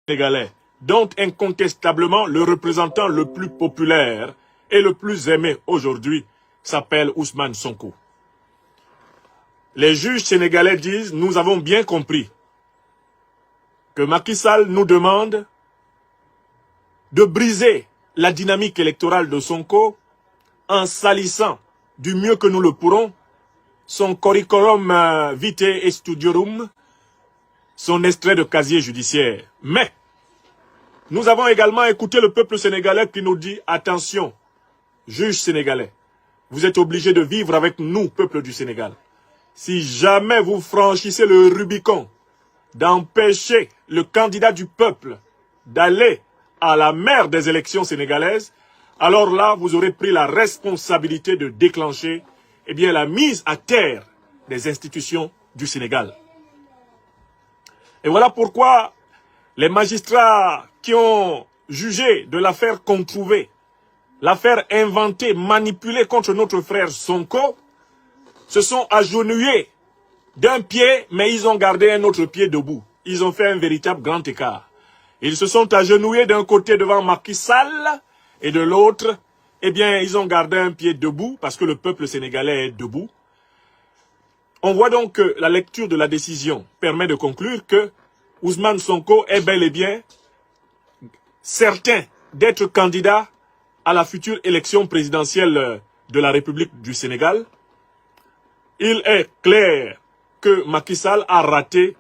Sénégalais, dont incontestablement le représentant le plus populaire et le plus aimé aujourd'hui s'appelle Ousmane Sonko. Les juges sénégalais disent « Nous avons bien compris que Macky Sall nous demande de briser la dynamique électorale de Sonko en salissant du mieux que nous le pourrons son curriculum vitae studiorum, son extrait de casier judiciaire. Mais nous avons également écouté le peuple sénégalais qui nous dit « Attention, juges sénégalais, vous êtes obligés de vivre avec nous, peuple du Sénégal. Si jamais vous franchissez le Rubicon d'empêcher le candidat du peuple d'aller à la mer des élections sénégalaises, alors là, vous aurez pris la responsabilité de déclencher la mise à terre des institutions du Sénégal. » Et voilà pourquoi les magistrats qui ont jugé de l'affaire qu'on trouvait, l'affaire inventée, manipulée contre notre frère Sonko, se sont agenouillés d'un pied, mais ils ont gardé un autre pied debout. Ils ont fait un véritable grand écart. Ils se sont agenouillés d'un côté devant Macky Sall et de l'autre, ils ont gardé un pied debout parce que le peuple sénégalais est debout. On voit donc que la lecture de la décision permet de conclure que Ousmane Sonko est bel et bien certain d'être candidat à la future élection présidentielle de la République du Sénégal. Il est clair que Macky Sall a raté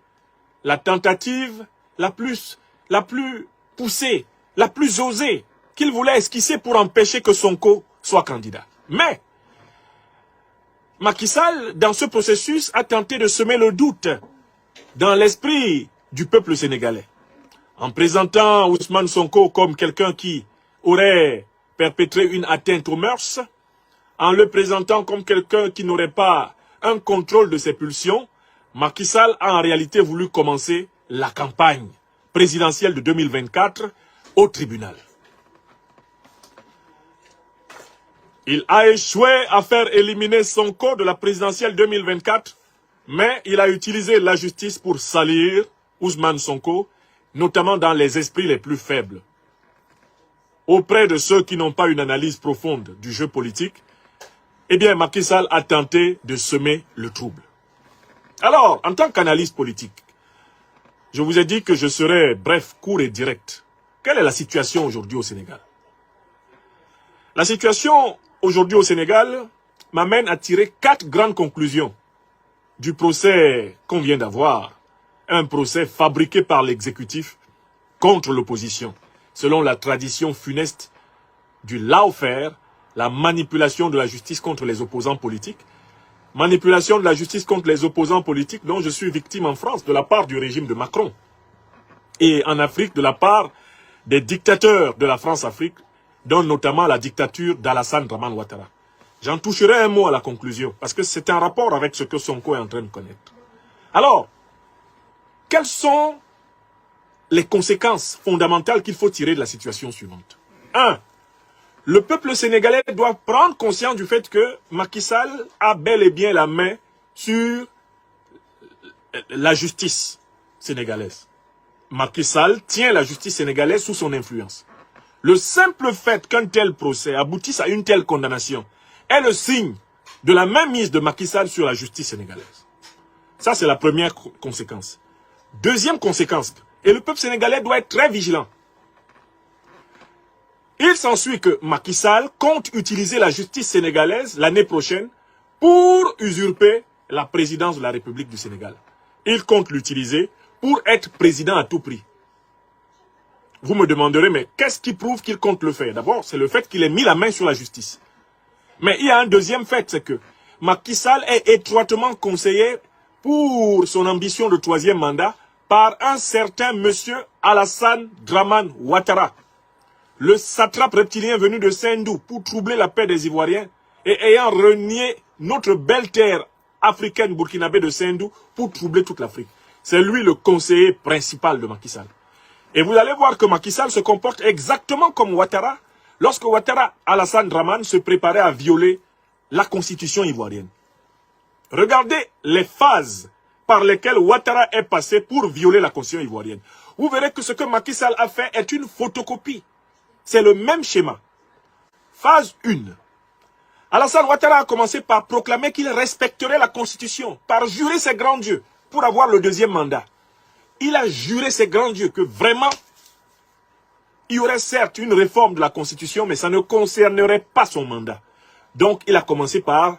la tentative la plus poussée, la plus osée qu'il voulait esquisser pour empêcher que Sonko soit candidat. Mais Macky Sall, dans ce processus, a tenté de semer le doute dans l'esprit du peuple sénégalais, en présentant Ousmane Sonko comme quelqu'un qui aurait perpétré une atteinte aux mœurs, en le présentant comme quelqu'un qui n'aurait pas un contrôle de ses pulsions. Macky Sall a en réalité voulu commencer la campagne présidentielle de 2024 au tribunal. Il a échoué à faire éliminer Sonko de la présidentielle 2024, mais il a utilisé la justice pour salir Ousmane Sonko, notamment dans les esprits les plus faibles. Auprès de ceux qui n'ont pas une analyse profonde du jeu politique, Macky Sall a tenté de semer le trouble. Alors, en tant qu'analyste politique, je vous ai dit que je serai bref, court et direct. Quelle est la situation aujourd'hui au Sénégal? La situation aujourd'hui au Sénégal m'amène à tirer 4 grandes conclusions du procès qu'on vient d'avoir. Un procès fabriqué par l'exécutif contre l'opposition, selon la tradition funeste du lawfare, la manipulation de la justice contre les opposants politiques. Manipulation de la justice contre les opposants politiques dont je suis victime en France de la part du régime de Macron. Et en Afrique de la part des dictateurs de la France-Afrique, dont notamment la dictature d'Alassane Dramane Ouattara. J'en toucherai un mot à la conclusion, parce que c'est un rapport avec ce que Sonko est en train de connaître. Alors, quelles sont les conséquences fondamentales qu'il faut tirer de la situation suivante? 1. Le peuple sénégalais doit prendre conscience du fait que Macky Sall a bel et bien la main sur la justice sénégalaise. Macky Sall tient la justice sénégalaise sous son influence. Le simple fait qu'un tel procès aboutisse à une telle condamnation est le signe de la mainmise de Macky Sall sur la justice sénégalaise. Ça, c'est la première conséquence. Deuxième conséquence, et le peuple sénégalais doit être très vigilant. Il s'ensuit que Macky Sall compte utiliser la justice sénégalaise l'année prochaine pour usurper la présidence de la République du Sénégal. Il compte l'utiliser pour être président à tout prix. Vous me demanderez, mais qu'est-ce qui prouve qu'il compte le faire? D'abord, c'est le fait qu'il ait mis la main sur la justice. Mais il y a un deuxième fait, c'est que Macky Sall est étroitement conseillé pour son ambition de 3e mandat par un certain monsieur Alassane Dramane Ouattara, le satrape reptilien venu de Sendou pour troubler la paix des Ivoiriens et ayant renié notre belle terre africaine burkinabé de Sendou pour troubler toute l'Afrique. C'est lui le conseiller principal de Macky Sall. Et vous allez voir que Macky Sall se comporte exactement comme Ouattara, lorsque Ouattara, Alassane Dramane, se préparait à violer la constitution ivoirienne. Regardez les phases par lesquelles Ouattara est passé pour violer la constitution ivoirienne. vous verrez que ce que Macky Sall a fait est une photocopie. C'est le même schéma. Phase 1. Alassane Ouattara a commencé par proclamer qu'il respecterait la Constitution, par jurer ses grands dieux pour avoir le deuxième mandat. Il a juré ses grands dieux que vraiment, il y aurait certes une réforme de la Constitution, mais ça ne concernerait pas son mandat. Donc, il a commencé par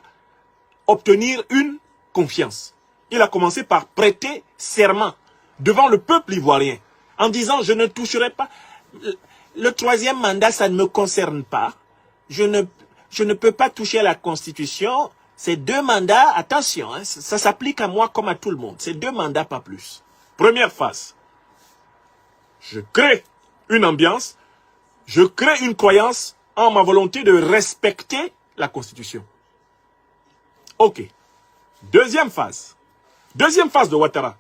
obtenir une confiance. Il a commencé par prêter serment devant le peuple ivoirien, en disant, je ne toucherai pas. Le troisième mandat, ça ne me concerne pas. Je ne peux pas toucher à la Constitution. Ces 2 mandats, attention, hein, ça s'applique à moi comme à tout le monde. C'est 2 mandats, pas plus. Première phase. Je crée une ambiance, je crée une croyance en ma volonté de respecter la Constitution. Ok. Deuxième phase. Deuxième phase de Ouattara.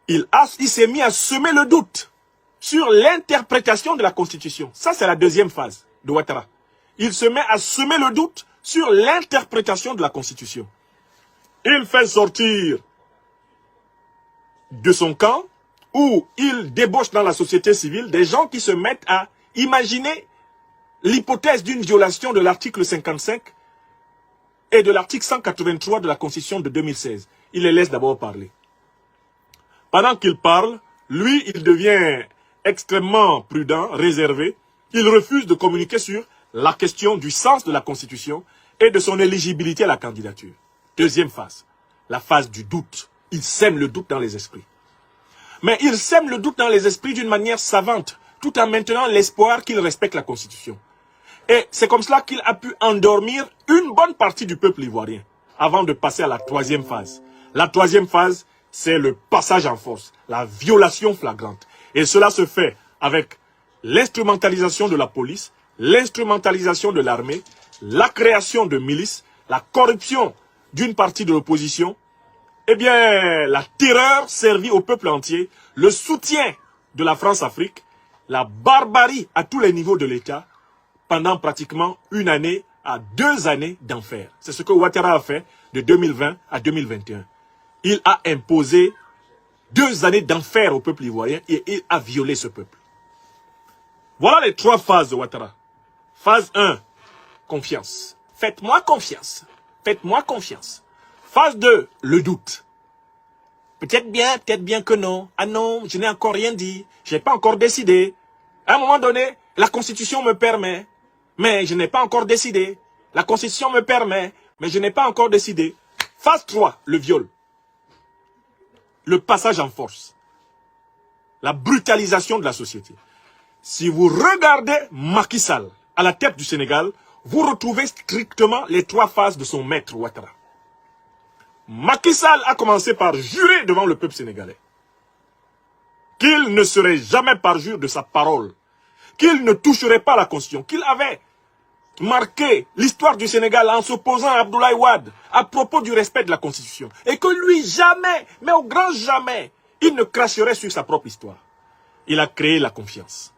Il s'est mis à semer le doute sur l'interprétation de la Constitution. Ça, c'est la deuxième phase de Ouattara. Il se met à semer le doute sur l'interprétation de la Constitution. Il fait sortir de son camp, où il débauche dans la société civile des gens qui se mettent à imaginer l'hypothèse d'une violation de l'article 55 et de l'article 183 de la Constitution de 2016. Il les laisse d'abord parler. Pendant qu'il parle, lui, il devient extrêmement prudent, réservé. Il refuse de communiquer sur la question du sens de la Constitution et de son éligibilité à la candidature. Deuxième phase, la phase du doute. Il sème le doute dans les esprits. Mais il sème le doute dans les esprits d'une manière savante, tout en maintenant l'espoir qu'il respecte la Constitution. Et c'est comme cela qu'il a pu endormir une bonne partie du peuple ivoirien, avant de passer à la troisième phase. La troisième phase, c'est le passage en force, la violation flagrante. Et cela se fait avec l'instrumentalisation de la police, l'instrumentalisation de l'armée, la création de milices, la corruption d'une partie de l'opposition, eh bien, la terreur servie au peuple entier, le soutien de la France-Afrique, la barbarie à tous les niveaux de l'État, pendant pratiquement 1 année à 2 années d'enfer. C'est ce que Ouattara a fait de 2020 à 2021. Il a imposé 2 années d'enfer au peuple ivoirien et il a violé ce peuple. Voilà les 3 phases de Ouattara. Phase 1, confiance. Faites-moi confiance. Faites-moi confiance. Phase 2, le doute. Peut-être bien que non. Ah non, je n'ai encore rien dit. Je n'ai pas encore décidé. À un moment donné, la Constitution me permet, mais je n'ai pas encore décidé. La Constitution me permet, mais je n'ai pas encore décidé. Phase 3, le viol. Le passage en force. La brutalisation de la société. Si vous regardez Macky Sall à la tête du Sénégal, vous retrouvez strictement les 3 phases de son maître Ouattara. Macky Sall a commencé par jurer devant le peuple sénégalais qu'il ne serait jamais parjure de sa parole, qu'il ne toucherait pas la Constitution, qu'il avait marqué l'histoire du Sénégal en s'opposant à Abdoulaye Wade à propos du respect de la Constitution, et que lui jamais, mais au grand jamais, il ne cracherait sur sa propre histoire. Il a créé la confiance.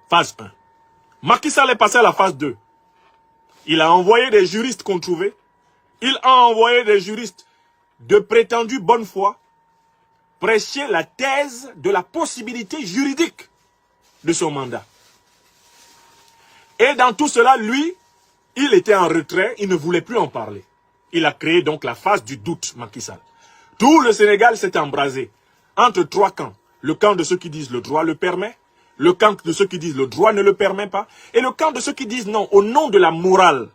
Phase 1. Macky Sall est passé à la phase 2. Il a envoyé des juristes qu'on trouvait. Il a envoyé des juristes de prétendue bonne foi prêcher la thèse de la possibilité juridique de son mandat. Et dans tout cela, lui, il était en retrait, il ne voulait plus en parler. Il a créé donc la phase du doute, Macky Sall. Tout le Sénégal s'est embrasé entre 3 camps. Le camp de ceux qui disent le droit le permet, le camp de ceux qui disent le droit ne le permet pas, et le camp de ceux qui disent non, au nom de la morale.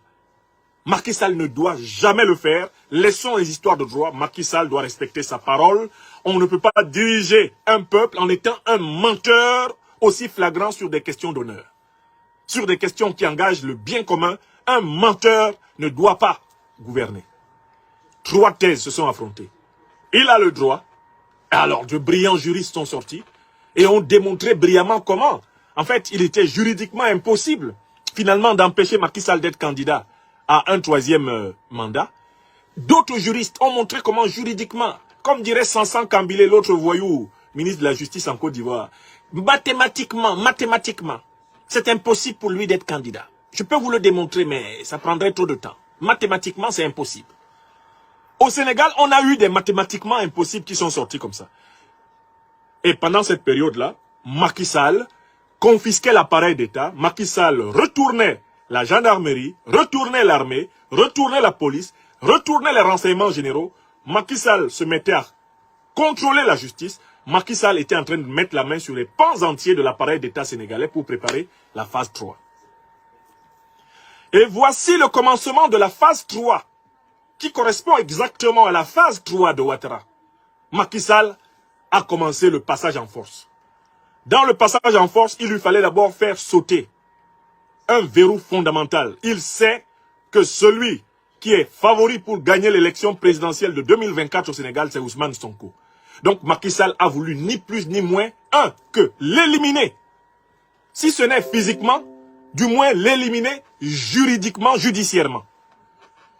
Macky Sall ne doit jamais le faire. Laissons les histoires de droit. Macky Sall doit respecter sa parole. On ne peut pas diriger un peuple en étant un menteur aussi flagrant sur des questions d'honneur. Sur des questions qui engagent le bien commun, un menteur ne doit pas gouverner. 3 thèses se sont affrontées. Il a le droit. Alors, de brillants juristes sont sortis et ont démontré brillamment comment, en fait, il était juridiquement impossible, finalement, d'empêcher Macky Sall d'être candidat à un 3e mandat. D'autres juristes ont montré comment juridiquement, comme dirait Sansan Kambilé, l'autre voyou, ministre de la Justice en Côte d'Ivoire, mathématiquement, c'est impossible pour lui d'être candidat. Je peux vous le démontrer, mais ça prendrait trop de temps. Mathématiquement, c'est impossible. Au Sénégal, on a eu des mathématiquement impossibles qui sont sortis comme ça. Et pendant cette période-là, Macky Sall confisquait l'appareil d'État. Macky Sall retournait la gendarmerie, retournait l'armée, retournait la police, retournait les renseignements généraux. Macky Sall se mettait à contrôler la justice. Macky Sall était en train de mettre la main sur les pans entiers de l'appareil d'État sénégalais pour préparer la phase 3. Et voici le commencement de la phase 3, qui correspond exactement à la phase 3 de Ouattara. Macky Sall a commencé le passage en force. Dans le passage en force, il lui fallait d'abord faire sauter un verrou fondamental. Il sait que celui qui est favori pour gagner l'élection présidentielle de 2024 au Sénégal, c'est Ousmane Sonko. Donc Macky Sall a voulu ni plus ni moins, que l'éliminer. Si ce n'est physiquement, du moins l'éliminer juridiquement, judiciairement.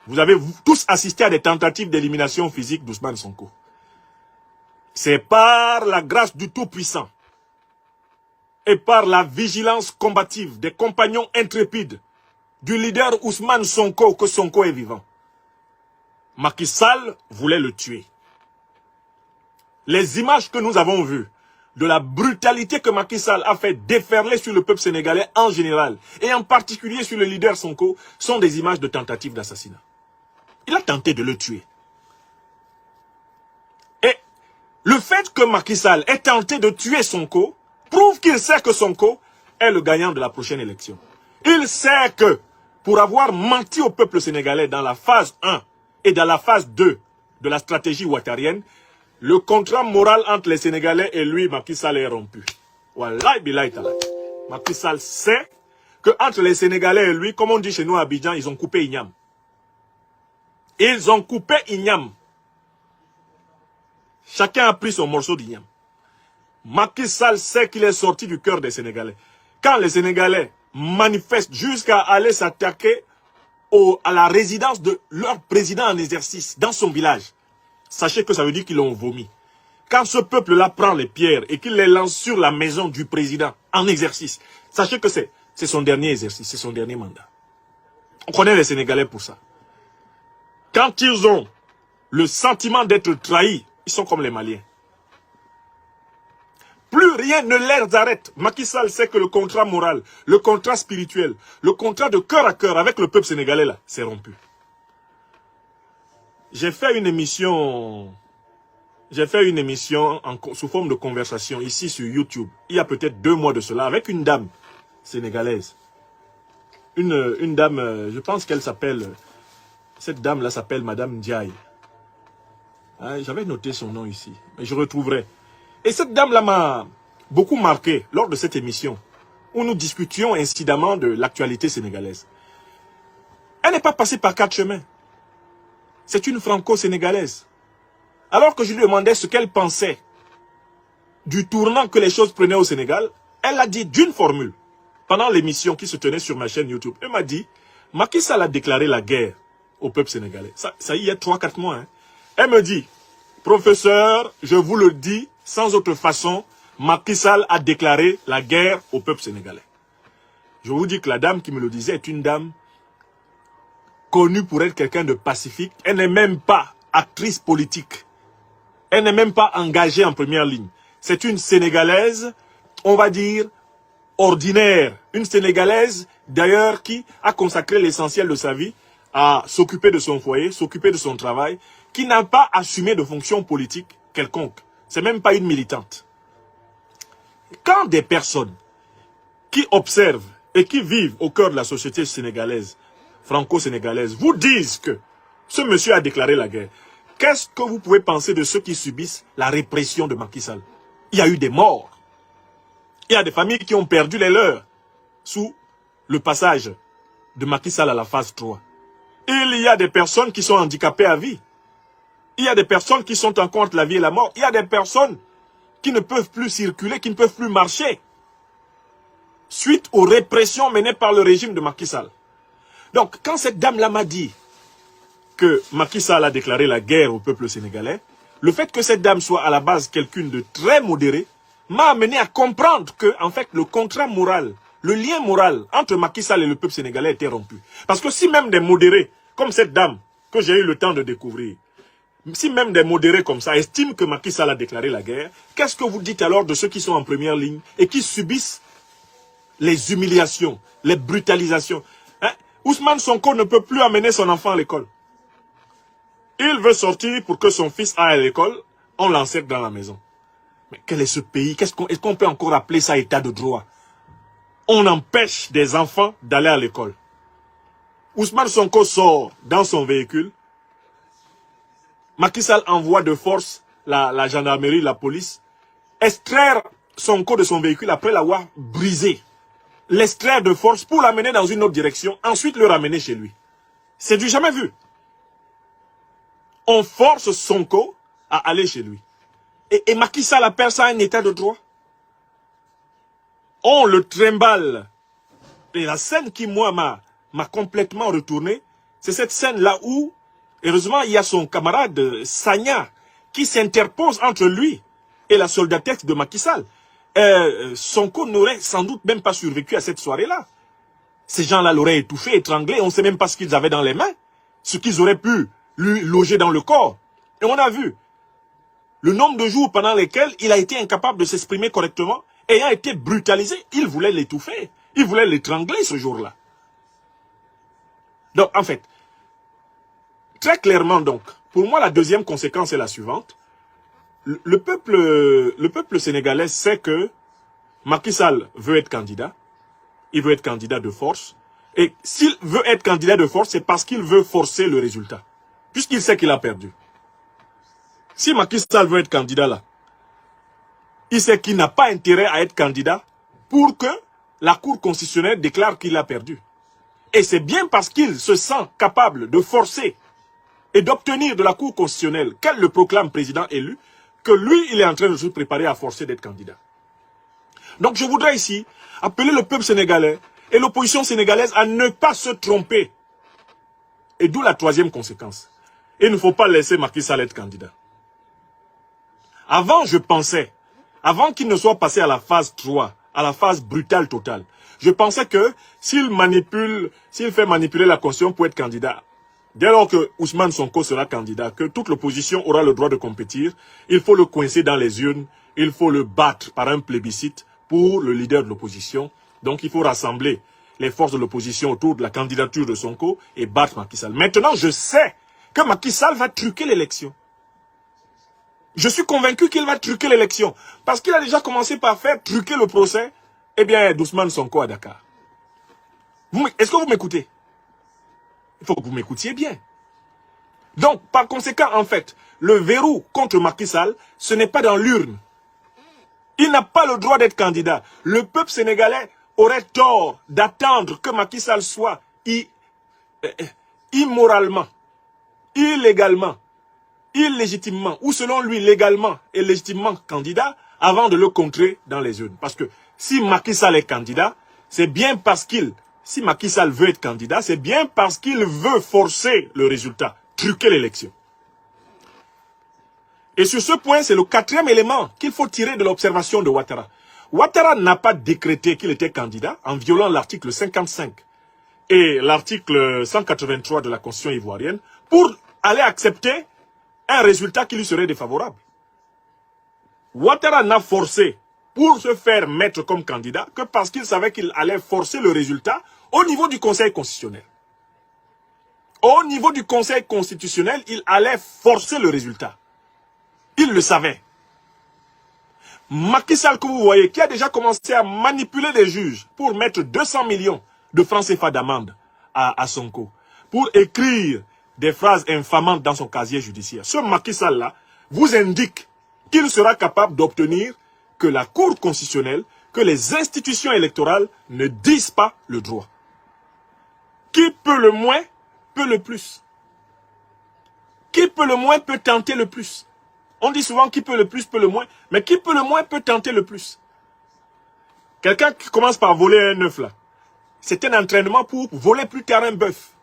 Vous avez tous assisté à des tentatives d'élimination physique d'Ousmane Sonko. C'est par la grâce du Tout-Puissant et par la vigilance combative des compagnons intrépides du leader Ousmane Sonko que Sonko est vivant. Macky Sall voulait le tuer. Les images que nous avons vues de la brutalité que Macky Sall a fait déferler sur le peuple sénégalais en général, et en particulier sur le leader Sonko, sont des images de tentatives d'assassinat. Il a tenté de le tuer. Et le fait que Macky Sall ait tenté de tuer Sonko prouve qu'il sait que Sonko est le gagnant de la prochaine élection. Il sait que pour avoir menti au peuple sénégalais dans la phase 1 et dans la phase 2 de la stratégie ouattarienne, le contrat moral entre les Sénégalais et lui, Macky Sall, est rompu. Wallahi billahi ta'ala. Macky Sall sait que entre les Sénégalais et lui, comme on dit chez nous à Abidjan, ils ont coupé Ignam. Ils ont coupé Ignam. Chacun a pris son morceau d'Ignam. Macky Sall sait qu'il est sorti du cœur des Sénégalais. Quand les Sénégalais manifestent jusqu'à aller s'attaquer à la résidence de leur président en exercice dans son village, sachez que ça veut dire qu'ils l'ont vomi. Quand ce peuple-là prend les pierres et qu'il les lance sur la maison du président en exercice, sachez que c'est son dernier exercice, c'est son dernier mandat. On connaît les Sénégalais pour ça. Quand ils ont le sentiment d'être trahis, ils sont comme les Maliens. Plus rien ne les arrête. Macky Sall sait que le contrat moral, le contrat spirituel, le contrat de cœur à cœur avec le peuple sénégalais là, c'est rompu. J'ai fait une émission sous forme de conversation ici sur YouTube, il y a peut-être 2 mois de cela, avec une dame sénégalaise. Une dame, je pense qu'elle s'appelle, cette dame-là s'appelle Madame Ndiaye. Hein, j'avais noté son nom ici, mais je retrouverai. Et cette dame-là m'a beaucoup marqué lors de cette émission, où nous discutions incidemment de l'actualité sénégalaise. Elle n'est pas passée par 4 chemins. C'est une franco-sénégalaise. Alors que je lui demandais ce qu'elle pensait du tournant que les choses prenaient au Sénégal, elle a dit d'une formule, pendant l'émission qui se tenait sur ma chaîne YouTube. Elle m'a dit, Macky Sall a déclaré la guerre au peuple sénégalais. Ça y est, 3-4 mois. Hein. Elle me dit, professeur, je vous le dis, sans autre façon, Macky Sall a déclaré la guerre au peuple sénégalais. Je vous dis que la dame qui me le disait est une dame connue pour être quelqu'un de pacifique. Elle n'est même pas actrice politique. Elle n'est même pas engagée en première ligne. C'est une Sénégalaise, on va dire, ordinaire. Une Sénégalaise, d'ailleurs, qui a consacré l'essentiel de sa vie à s'occuper de son foyer, s'occuper de son travail, qui n'a pas assumé de fonction politique quelconque. C'est même pas une militante. Quand des personnes qui observent et qui vivent au cœur de la société sénégalaise, franco-sénégalaise, vous disent que ce monsieur a déclaré la guerre, qu'est-ce que vous pouvez penser de ceux qui subissent la répression de Macky Sall? Il y a eu des morts. Il y a des familles qui ont perdu les leurs sous le passage de Macky Sall à la phase 3. Il y a des personnes qui sont handicapées à vie. Il y a des personnes qui sont en contre la vie et la mort. Il y a des personnes qui ne peuvent plus circuler, qui ne peuvent plus marcher, suite aux répressions menées par le régime de Macky Sall. Donc, quand cette dame-là m'a dit que Macky Sall a déclaré la guerre au peuple sénégalais, le fait que cette dame soit à la base quelqu'une de très modéré, m'a amené à comprendre que, en fait, le contrat moral, le lien moral entre Macky Sall et le peuple sénégalais était rompu. Parce que si même des modérés, comme cette dame, que j'ai eu le temps de découvrir, si même des modérés comme ça estiment que Macky Sall a déclaré la guerre, qu'est-ce que vous dites alors de ceux qui sont en première ligne et qui subissent les humiliations, les brutalisations? Hein? Ousmane Sonko ne peut plus amener son enfant à l'école. Il veut sortir pour que son fils aille à l'école, on l'enseigne dans la maison. Mais quel est ce pays? Est-ce qu'on peut encore appeler ça état de droit? On empêche des enfants d'aller à l'école. Ousmane Sonko sort dans son véhicule. Macky Sall envoie de force la gendarmerie, la police, extraire Sonko de son véhicule après l'avoir brisé. L'extraire de force pour l'amener dans une autre direction, ensuite le ramener chez lui. C'est du jamais vu. On force Sonko à aller chez lui. Et Macky Sall appelle ça un état de droit. On le trimballe. Et la scène qui, moi, m'a complètement retourné, c'est cette scène-là où, heureusement, il y a son camarade Sagna qui s'interpose entre lui et la soldatesque de Macky Sall. Sonko n'aurait sans doute même pas survécu à cette soirée-là. Ces gens-là l'auraient étouffé, étranglé, on ne sait même pas ce qu'ils avaient dans les mains, ce qu'ils auraient pu lui loger dans le corps. Et on a vu le nombre de jours pendant lesquels il a été incapable de s'exprimer correctement, ayant été brutalisé. Il voulait l'étouffer, il voulait l'étrangler ce jour-là. Donc, en fait, très clairement donc, pour moi, la deuxième conséquence est la suivante. Le peuple sénégalais sait que Macky Sall veut être candidat. Il veut être candidat de force. Et s'il veut être candidat de force, c'est parce qu'il veut forcer le résultat. Puisqu'il sait qu'il a perdu. Si Macky Sall veut être candidat là, il sait qu'il n'a pas intérêt à être candidat pour que la Cour constitutionnelle déclare qu'il a perdu. Et c'est bien parce qu'il se sent capable de forcer et d'obtenir de la Cour constitutionnelle qu'elle le proclame président élu, que lui, il est en train de se préparer à forcer d'être candidat. Donc je voudrais ici appeler le peuple sénégalais et l'opposition sénégalaise à ne pas se tromper. Et d'où la troisième conséquence. Il ne faut pas laisser Macky Sall être candidat. Avant, je pensais, avant qu'il ne soit passé à la phase 3, à la phase brutale totale, je pensais que s'il fait manipuler la Constitution pour être candidat, dès lors que Ousmane Sonko sera candidat, que toute l'opposition aura le droit de compétir, il faut le coincer dans les urnes, il faut le battre par un plébiscite pour le leader de l'opposition. Donc il faut rassembler les forces de l'opposition autour de la candidature de Sonko et battre Macky Sall. Maintenant, je sais que Macky Sall va truquer l'élection. Je suis convaincu qu'il va truquer l'élection. Parce qu'il a déjà commencé par faire truquer le procès, eh bien, d'Ousmane Sonko à Dakar. Est-ce que vous m'écoutez? Il faut que vous m'écoutiez bien. Donc, par conséquent, en fait, le verrou contre Macky Sall, ce n'est pas dans l'urne. Il n'a pas le droit d'être candidat. Le peuple sénégalais aurait tort d'attendre que Macky Sall soit immoralement, illégalement, illégitimement, ou selon lui légalement et légitimement candidat, avant de le contrer dans les urnes. Parce que si Macky Sall est candidat, c'est bien parce si Macky Sall veut être candidat, c'est bien parce qu'il veut forcer le résultat, truquer l'élection. Et sur ce point, c'est le quatrième élément qu'il faut tirer de l'observation de Ouattara. Ouattara n'a pas décrété qu'il était candidat en violant l'article 55 et l'article 183 de la Constitution ivoirienne pour aller accepter un résultat qui lui serait défavorable. Ouattara n'a forcé pour se faire mettre comme candidat que parce qu'il savait qu'il allait forcer le résultat au niveau du Conseil constitutionnel. Au niveau du Conseil constitutionnel, il allait forcer le résultat. Il le savait. Macky Sall, que vous voyez, qui a déjà commencé à manipuler les juges pour mettre 200 millions de francs CFA d'amende à Sonko, pour écrire des phrases infamantes dans son casier judiciaire. Ce Macky Sall-là vous indique qu'il sera capable d'obtenir que la Cour constitutionnelle, que les institutions électorales ne disent pas le droit. Qui peut le moins, peut le plus. Qui peut le moins, peut tenter le plus. On dit souvent qui peut le plus, peut le moins. Mais qui peut le moins, peut tenter le plus. Quelqu'un qui commence par voler un œuf là, c'est un entraînement pour voler plus tard un bœuf.